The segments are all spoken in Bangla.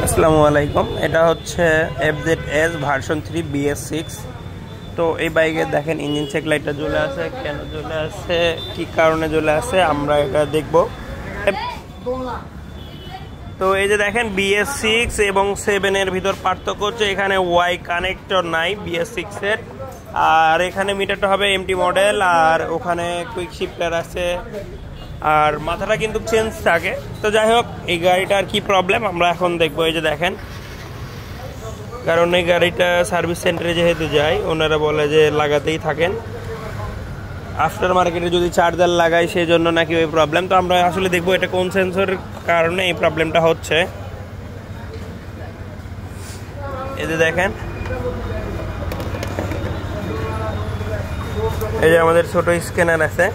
আসসালামু আলাইকুম। এটা হচ্ছে FZS ভার্সন 3 BS6। তো এই বাইকে দেখেন ইঞ্জিন চেক লাইটটা জ্বলে আছে, কেন জ্বলে আছে, কি কারণে জ্বলে আছে আমরা এটা দেখব। তো এই যে দেখেন BS6 এবং 7 এর ভিতর পার্থক্য হচ্ছে এখানে ওয়াই কানেক্টর নাই BS6 এর, আর এখানে মিটারটা হবে এমটি মডেল, আর ওখানে কুইক শিফটার আছে, আর মাথাটা কিন্তু চেঞ্জ থাকে। তো যাই হোক, এই গাড়িটার কি প্রবলেম আমরা এখন দেখবো। এই যে দেখেন, কারণ এই গাড়িটা সার্ভিস সেন্টারে যেহেতু যায় ওনারা বলে যে লাগাতেই থাকেন, আফটার মার্কেটে যদি চার্জার লাগাই সেই জন্য নাকি ওই প্রবলেম। তো আমরা আসলে দেখবো এটা কোন সেন্সরের কারণে এই প্রবলেমটা হচ্ছে। এই যে দেখেন, এই যে আমাদের ছোট স্ক্যানার আছে,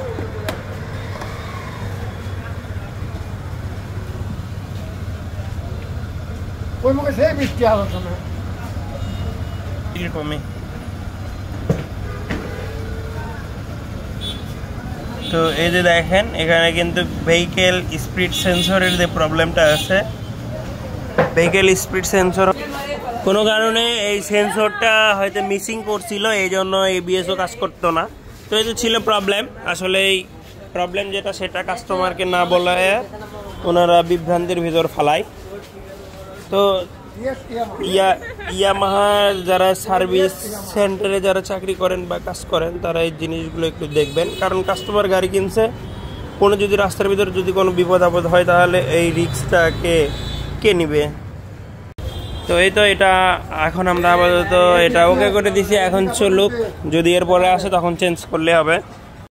তো এই যে দেখেন এখানে কিন্তু ভেহিকেল স্পিড সেন্সরের যে প্রবলেমটা আছে, ভেহিকেল স্পিড সেন্সর কোনো কারণে এই সেন্সরটা হয়তো মিসিং করছিল, এই জন্য এবিএসও কাজ করতো না। তো এই যে ছিল প্রবলেম, আসলে এই প্রবলেম যেটা সেটা কাস্টমারকে না বলায় ওনারা বিভ্রান্তির ভিতর ফালায়। তো ইয়ামাহা যারা সার্ভিস সেন্টারে যারা চাকরি করেন বা কাজ করেন তারা এই জিনিসগুলো একটু দেখবেন, কারণ কাস্টমার গাড়ি কিনছে, কোনো যদি রাস্তার ভিতরে যদি কোনো বিপদ আপদ হয় তাহলে এই রিস্কটা কে নিবে। তো এই তো এটা এখন আমরা আপাতত এটা ওকে করে দিছি, এখন চলুক, যদি এরপরে আসে তখন চেঞ্জ করলে হবে।